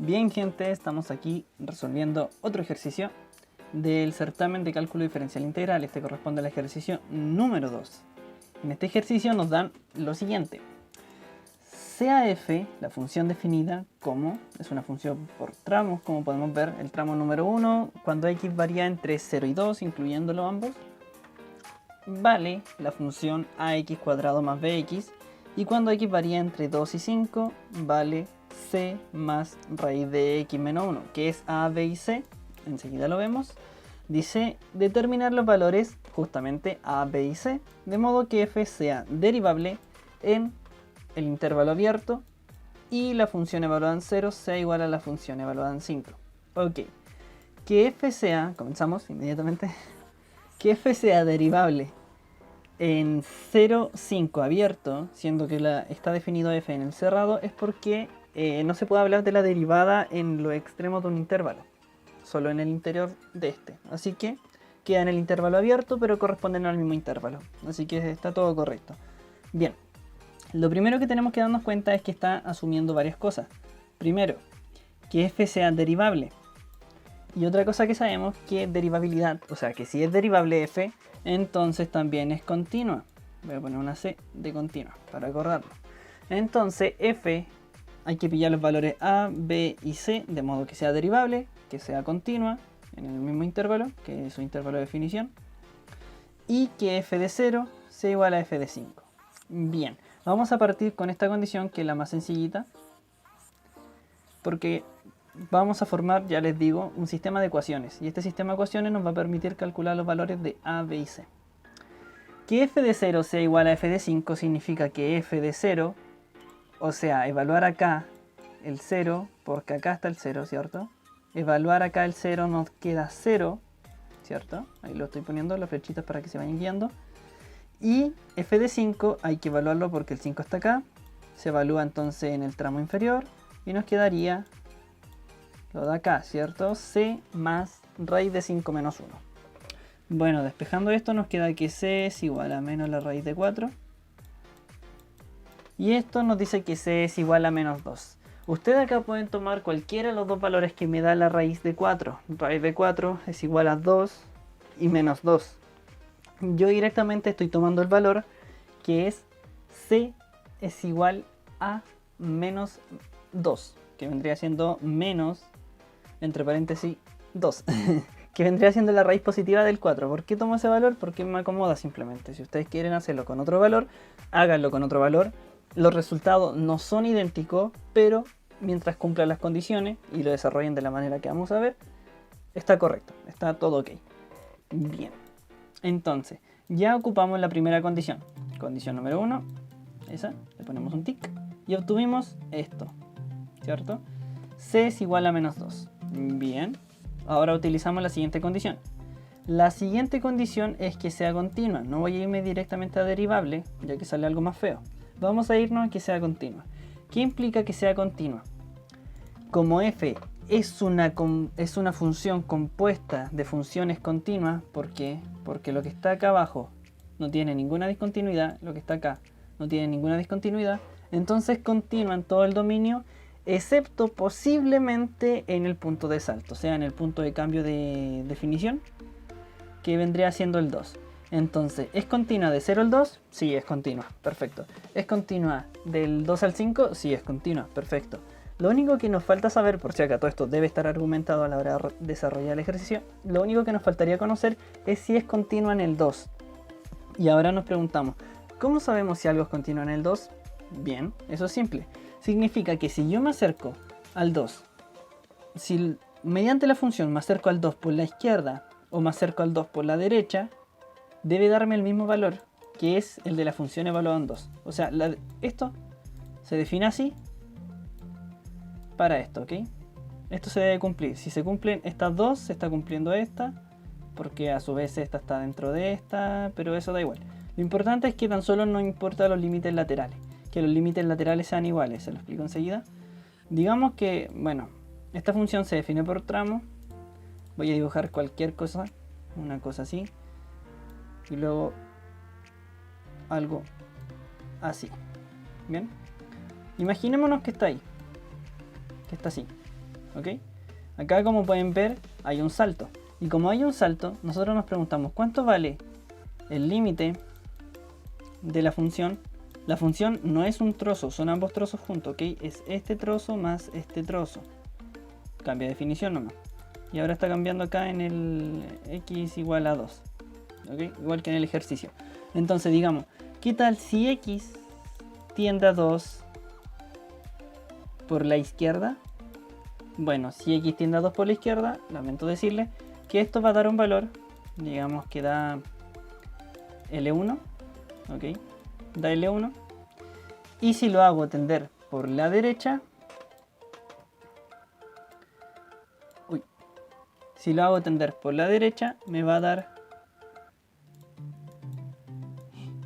Bien, gente, estamos aquí resolviendo otro ejercicio del certamen de cálculo diferencial integral. Este corresponde al ejercicio número 2. En este ejercicio nos dan lo siguiente. Sea f la función definida como, es una función por tramos, como podemos ver, el tramo número 1, cuando x varía entre 0 y 2, incluyéndolo ambos, vale la función ax cuadrado más bx, y cuando x varía entre 2 y 5, vale c más raíz de x menos 1, que es a, b y c. Enseguida lo vemos. Dice determinar los valores justamente a, b y c, de modo que f sea derivable en el intervalo abierto y la función evaluada en 0 sea igual a la función evaluada en 5. Ok, que f sea, comenzamos inmediatamente, que f sea derivable en 0, 5 abierto, siendo que está definido f en el cerrado, es porque no se puede hablar de la derivada en los extremos de un intervalo, solo en el interior de este. Así que queda en el intervalo abierto, pero corresponden al mismo intervalo. Así que está todo correcto. Bien, lo primero que tenemos que darnos cuenta es que está asumiendo varias cosas. Primero, que f sea derivable. Y otra cosa que sabemos, que derivabilidad, o sea que si es derivable f, entonces también es continua. Voy a poner una c de continua para acordarlo. Entonces f hay que pillar los valores a, b y c de modo que sea derivable, que sea continua en el mismo intervalo, que es su intervalo de definición, y que f de 0 sea igual a f de 5. Bien, vamos a partir con esta condición, que es la más sencillita, porque vamos a formar, ya les digo, un sistema de ecuaciones, y este sistema de ecuaciones nos va a permitir calcular los valores de a, b y c. Que f de 0 sea igual a f de 5 significa que f de 0, o sea, evaluar acá el 0, porque acá está el 0, ¿cierto? Evaluar acá el 0 nos queda 0, ¿cierto? Ahí lo estoy poniendo, las flechitas para que se vayan guiando. Y f de 5 hay que evaluarlo porque el 5 está acá. Se evalúa entonces en el tramo inferior y nos quedaría lo de acá, ¿cierto? C más raíz de 5 menos 1. Bueno, despejando esto nos queda que c es igual a menos la raíz de 4. Y esto nos dice que c es igual a menos 2. Ustedes acá pueden tomar cualquiera de los dos valores que me da la raíz de 4. Raíz de 4 es igual a 2 y menos 2. Yo directamente estoy tomando el valor que es c es igual a menos 2, que vendría siendo menos, entre paréntesis, 2, que vendría siendo la raíz positiva del 4. ¿Por qué tomo ese valor? Porque me acomoda simplemente. Si ustedes quieren hacerlo con otro valor, háganlo con otro valor. Los resultados no son idénticos, pero mientras cumplan las condiciones y lo desarrollen de la manera que vamos a ver, está correcto, está todo ok. Bien, entonces, ya ocupamos la primera condición. Condición número 1, esa, le ponemos un tic, y obtuvimos esto, ¿cierto? C es igual a menos 2. Bien, ahora utilizamos la siguiente condición. La siguiente condición es que sea continua. No voy a irme directamente a derivable, ya que sale algo más feo. Vamos a irnos a que sea continua. ¿Qué implica que sea continua? Como f es una función compuesta de funciones continuas, ¿por qué? Porque lo que está acá abajo no tiene ninguna discontinuidad, lo que está acá no tiene ninguna discontinuidad, entonces continúa en todo el dominio, excepto posiblemente en el punto de salto, o sea, en el punto de cambio de definición, que vendría siendo el 2. Entonces, ¿es continua de 0 al 2? Sí, es continua, perfecto. ¿Es continua del 2 al 5? Sí, es continua, perfecto. Lo único que nos falta saber, por si acá todo esto debe estar argumentado a la hora de desarrollar el ejercicio, lo único que nos faltaría conocer es si es continua en el 2. Y ahora nos preguntamos, ¿cómo sabemos si algo es continuo en el 2? Bien, eso es simple. Significa que si yo me acerco al 2, si mediante la función me acerco al 2 por la izquierda o me acerco al 2 por la derecha, debe darme el mismo valor, que es el de la función evaluada en 2. O sea, esto se define así para esto, ¿ok? Esto se debe cumplir. Si se cumplen estas dos, se está cumpliendo esta, porque a su vez esta está dentro de esta, pero eso da igual. Lo importante es que tan solo no importa los límites laterales, que los límites laterales sean iguales, se lo explico enseguida. Digamos que, bueno, esta función se define por tramo. Voy a dibujar cualquier cosa, una cosa así, y luego algo así. Bien, imaginémonos que está ahí, que está así. ¿Ok? Acá, como pueden ver, hay un salto. Y como hay un salto, nosotros nos preguntamos ¿cuánto vale el límite de la función? La función no es un trozo, son ambos trozos juntos, ¿ok? Es este trozo más este trozo. Cambia de definición nomás. Y ahora está cambiando acá en el x igual a 2. ¿Ok? Igual que en el ejercicio. Entonces digamos, ¿qué tal si x tiende a 2 por la izquierda? Bueno, si x tiende a 2 por la izquierda, lamento decirle que esto va a dar un valor, digamos que da L1, ¿ok? Da L1. Y si lo hago tender por la derecha, si lo hago tender por la derecha, me va a dar...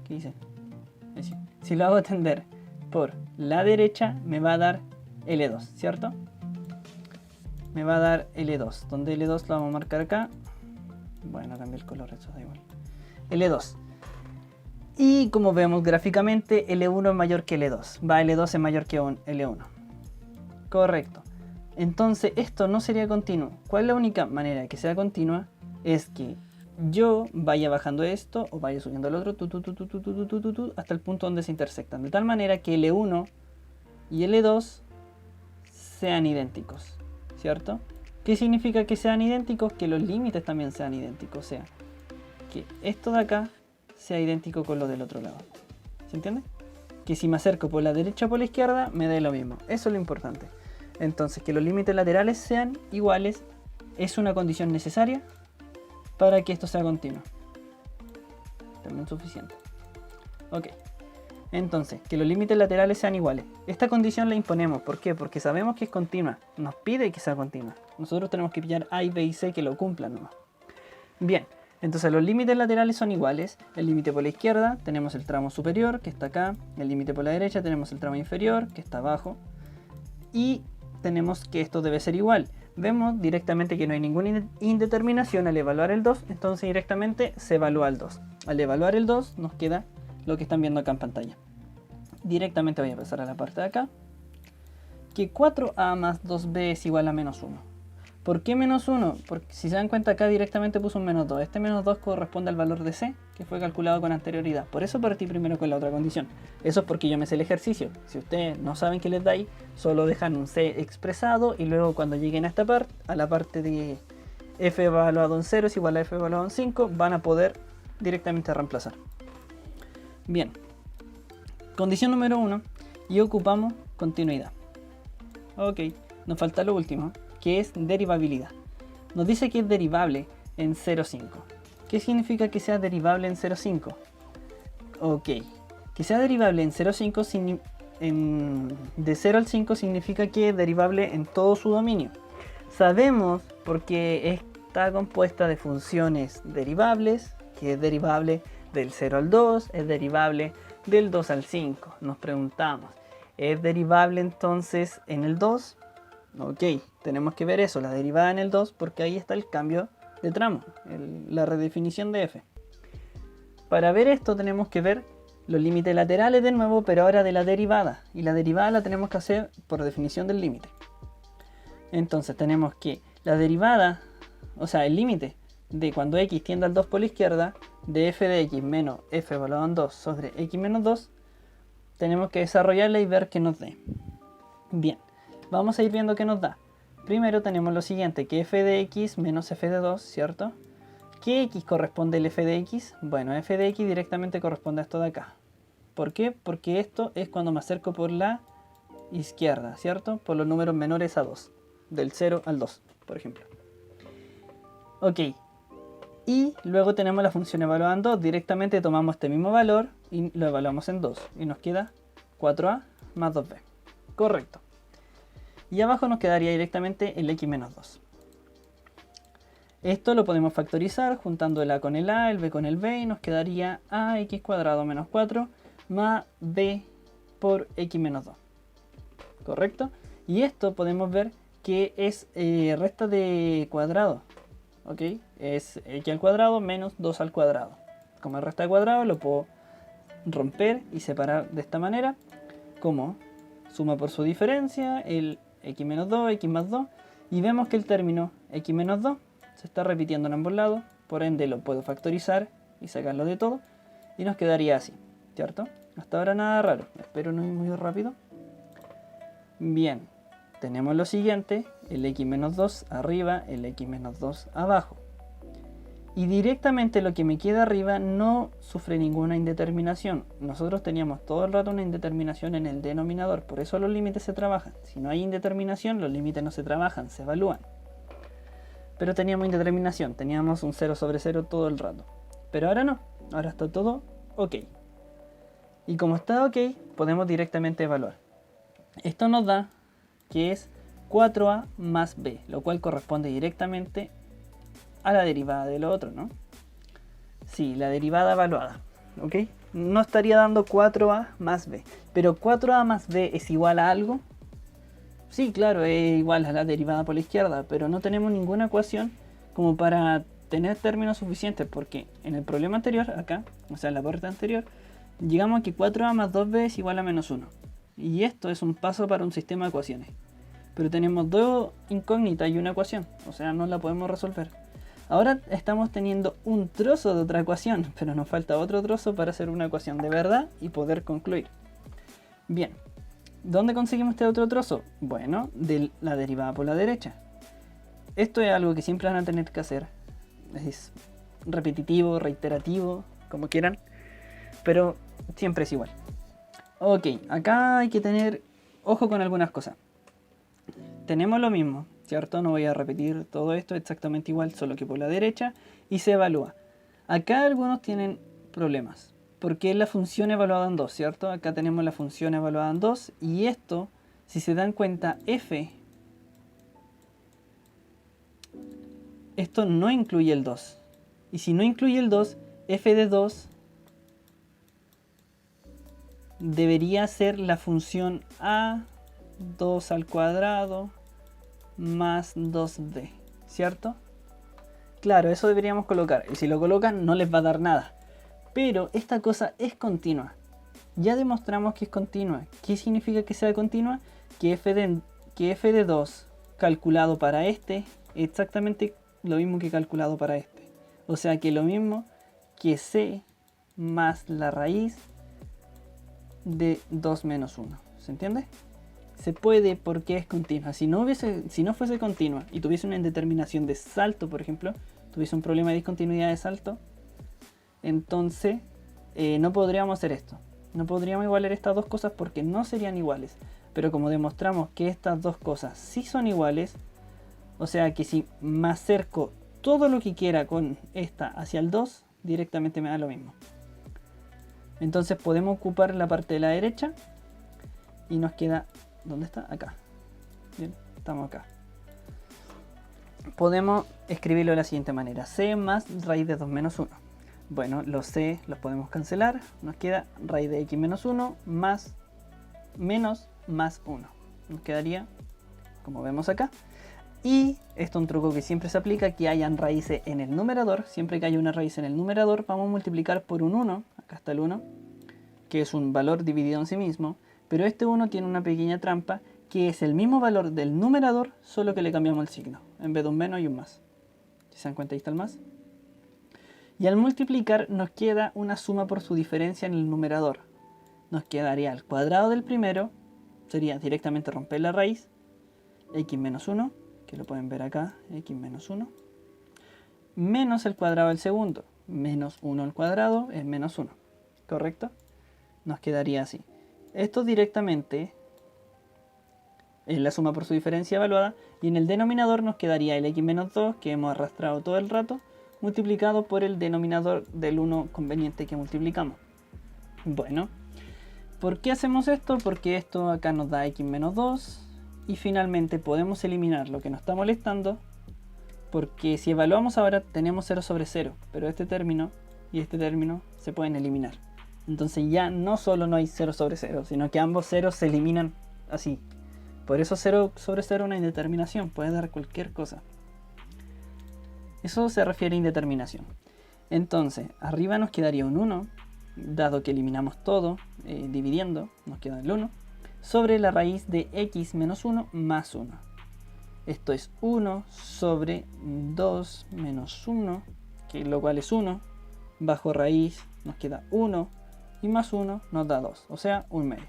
¿Qué dice? Si lo hago tender por la derecha, me va a dar L2, ¿cierto? Me va a dar L2, donde L2 lo vamos a marcar acá. Bueno, cambié el color, eso da igual. L2. Y como vemos gráficamente, L1 es mayor que L2. L2 es mayor que L1. Correcto. Entonces esto no sería continuo. ¿Cuál es la única manera de que sea continua? Es que yo vaya bajando esto o vaya subiendo el otro hasta el punto donde se intersectan. De tal manera que L1 y L2 sean idénticos. ¿Cierto? ¿Qué significa que sean idénticos? Que los límites también sean idénticos. O sea, que esto de acá sea idéntico con lo del otro lado. ¿Se entiende? Que si me acerco por la derecha o por la izquierda, me dé lo mismo. Eso es lo importante. Entonces, que los límites laterales sean iguales es una condición necesaria para que esto sea continuo. También suficiente. Ok. Entonces, que los límites laterales sean iguales. Esta condición la imponemos. ¿Por qué? Porque sabemos que es continua. Nos pide que sea continua. Nosotros tenemos que pillar A y B y C que lo cumplan nomás. Bien. Entonces los límites laterales son iguales. El límite por la izquierda tenemos el tramo superior, que está acá. El límite por la derecha tenemos el tramo inferior, que está abajo. Y tenemos que esto debe ser igual. Vemos directamente que no hay ninguna indeterminación al evaluar el 2. Entonces directamente se evalúa el 2. Al evaluar el 2 nos queda lo que están viendo acá en pantalla. Directamente voy a pasar a la parte de acá. Que 4a más 2b es igual a menos 1. ¿Por qué menos 1? Porque si se dan cuenta acá directamente puso un menos 2. Este menos 2 corresponde al valor de C, que fue calculado con anterioridad. Por eso partí primero con la otra condición. Eso es porque yo me sé el ejercicio. Si ustedes no saben qué les da ahí, solo dejan un C expresado y luego cuando lleguen a esta parte, a la parte de f evaluado en 0 es igual a f evaluado en 5, van a poder directamente reemplazar. Bien. Condición número 1. Y ocupamos continuidad. Ok, nos falta lo último, que es derivabilidad. Nos dice que es derivable en 0,5. ¿Qué significa que sea derivable en 0,5? Ok, que sea derivable en 0,5 de 0 al 5 significa que es derivable en todo su dominio. Sabemos porque está compuesta de funciones derivables, que es derivable del 0 al 2, es derivable del 2 al 5. Nos preguntamos, ¿es derivable entonces en el 2? Ok, tenemos que ver eso, la derivada en el 2, porque ahí está el cambio de tramo, la redefinición de f. Para ver esto tenemos que ver los límites laterales de nuevo, pero ahora de la derivada. Y la derivada la tenemos que hacer por definición del límite. Entonces tenemos que la derivada, o sea, el límite de cuando x tiende al 2 por la izquierda, de f de x menos f evaluado en 2 sobre x menos 2, tenemos que desarrollarla y ver qué nos dé. Bien. Vamos a ir viendo qué nos da. Primero tenemos lo siguiente, que f de x menos f de 2, ¿cierto? ¿Qué x corresponde al f de x? Bueno, f de x directamente corresponde a esto de acá. ¿Por qué? Porque esto es cuando me acerco por la izquierda, ¿cierto? Por los números menores a 2. Del 0 al 2, por ejemplo. Ok. Y luego tenemos la función evaluada en 2. Directamente tomamos este mismo valor y lo evaluamos en 2. Y nos queda 4a más 2b. Correcto. Y abajo nos quedaría directamente el x menos 2. Esto lo podemos factorizar juntando el a con el a, el b con el b, y nos quedaría ax cuadrado menos 4 más b por x menos 2. ¿Correcto? Y esto podemos ver que es resta de cuadrado. ¿Ok? Es x al cuadrado menos 2 al cuadrado. Como es resta de cuadrado lo puedo romper y separar de esta manera, como suma por su diferencia, el x menos 2, x más 2, Y vemos que el término x menos 2 se está repitiendo en ambos lados, por ende lo puedo factorizar y sacarlo de todo, y nos quedaría así, ¿cierto? Hasta ahora nada raro, espero no ir muy rápido. Bien, tenemos lo siguiente, el x menos 2 arriba, el x menos 2 abajo. Y directamente lo que me queda arriba no sufre ninguna indeterminación. Nosotros teníamos todo el rato una indeterminación en el denominador, por eso los límites se trabajan. Si no hay indeterminación, los límites no se trabajan, se evalúan. Pero teníamos indeterminación, teníamos un 0 sobre 0 todo el rato. Pero ahora no, ahora está todo ok. Y como está ok, podemos directamente evaluar. Esto nos da que es 4a más b, lo cual corresponde directamente a la derivada de lo otro, ¿no? Sí, la derivada evaluada, ¿ok? No estaría dando 4a más b, pero 4a más b es igual a algo. Sí, claro, es igual a la derivada por la izquierda, pero no tenemos ninguna ecuación como para tener términos suficientes, porque en el problema anterior, acá, o sea en la parte anterior, llegamos a que 4a más 2b es igual a menos 1. Y esto es un paso para un sistema de ecuaciones. Pero tenemos dos incógnitas y una ecuación, o sea no la podemos resolver. Ahora estamos teniendo un trozo de otra ecuación, pero nos falta otro trozo para hacer una ecuación de verdad y poder concluir. Bien, ¿dónde conseguimos este otro trozo? Bueno, de la derivada por la derecha. Esto es algo que siempre van a tener que hacer. Es repetitivo, reiterativo, como quieran, pero siempre es igual. Ok, acá hay que tener ojo con algunas cosas. Tenemos lo mismo, ¿cierto? No voy a repetir todo esto exactamente igual, solo que por la derecha, y se evalúa. Acá algunos tienen problemas, porque es la función evaluada en 2, ¿cierto? Acá tenemos la función evaluada en 2, y esto, si se dan cuenta, f, esto no incluye el 2. Y si no incluye el 2, f de 2 debería ser la función a2 al cuadrado más 2b, ¿cierto? Claro, eso deberíamos colocar, y si lo colocan no les va a dar nada. Pero esta cosa es continua. Ya demostramos que es continua. ¿Qué significa que sea continua? Que f de 2 calculado para este es exactamente lo mismo que calculado para este. O sea que lo mismo que c más la raíz de 2 menos 1. ¿Se entiende? Se puede porque es continua. Si no fuese continua y tuviese una indeterminación de salto, por ejemplo, tuviese un problema de discontinuidad de salto, entonces no podríamos hacer esto. No podríamos igualar estas dos cosas porque no serían iguales. Pero como demostramos que estas dos cosas sí son iguales, o sea que si me acerco todo lo que quiera con esta hacia el 2, directamente me da lo mismo. Entonces podemos ocupar la parte de la derecha y nos queda... ¿Dónde está? Acá. Bien, estamos acá. Podemos escribirlo de la siguiente manera. C más raíz de 2 menos 1. Bueno, los C los podemos cancelar. Nos queda raíz de x menos 1 más menos más 1. Nos quedaría, como vemos acá. Y esto es un truco que siempre se aplica, que hayan raíces en el numerador. Siempre que haya una raíz en el numerador, vamos a multiplicar por un 1. Acá está el 1, que es un valor dividido en sí mismo. Pero este 1 tiene una pequeña trampa, que es el mismo valor del numerador, solo que le cambiamos el signo. En vez de un menos y un más. Si se dan cuenta, ahí está el más. Y al multiplicar nos queda una suma por su diferencia en el numerador. Nos quedaría el cuadrado del primero, sería directamente romper la raíz, x menos 1, que lo pueden ver acá, x menos 1, menos el cuadrado del segundo, menos 1 al cuadrado es menos 1, ¿correcto? Nos quedaría así. Esto directamente es la suma por su diferencia evaluada, y en el denominador nos quedaría el x menos 2 que hemos arrastrado todo el rato, multiplicado por el denominador del 1 conveniente que multiplicamos. Bueno, ¿por qué hacemos esto? Porque esto acá nos da x menos 2, y finalmente podemos eliminar lo que nos está molestando, porque si evaluamos ahora tenemos 0 sobre 0, pero este término y este término se pueden eliminar. Entonces ya no solo no hay 0 sobre 0, sino que ambos ceros se eliminan así. Por eso 0 sobre 0 es una indeterminación, puede dar cualquier cosa. Eso se refiere a indeterminación. Entonces, arriba nos quedaría un 1, dado que eliminamos todo, dividiendo, nos queda el 1, sobre la raíz de x menos 1 más 1. Esto es 1 sobre 2 menos 1, que lo cual es 1. Bajo raíz nos queda 1 y más 1 nos da 2, o sea, 1/2.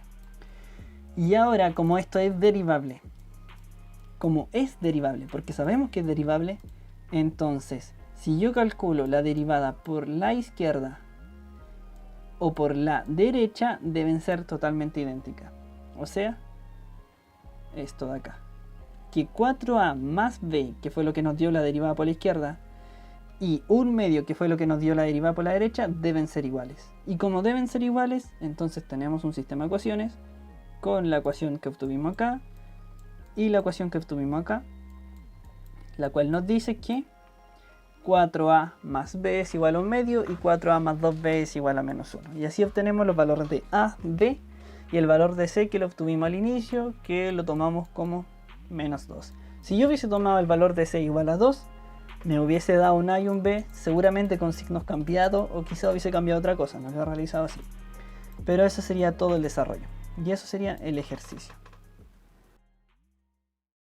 Y ahora, como esto es derivable, porque sabemos que es derivable, entonces si yo calculo la derivada por la izquierda o por la derecha, deben ser totalmente idénticas. O sea, esto de acá, que 4a más b, que fue lo que nos dio la derivada por la izquierda, y 1/2, que fue lo que nos dio la derivada por la derecha, deben ser iguales. Y como deben ser iguales, entonces tenemos un sistema de ecuaciones con la ecuación que obtuvimos acá y la ecuación que obtuvimos acá, la cual nos dice que 4a más b es igual a 1/2 y 4a más 2b es igual a menos 1. Y así obtenemos los valores de a, b y el valor de c que lo obtuvimos al inicio, que lo tomamos como menos 2. Si yo hubiese tomado el valor de c igual a 2, me hubiese dado un a y un b, seguramente con signos cambiados, o quizá hubiese cambiado otra cosa, no lo he realizado así. Pero eso sería todo el desarrollo. Y eso sería el ejercicio.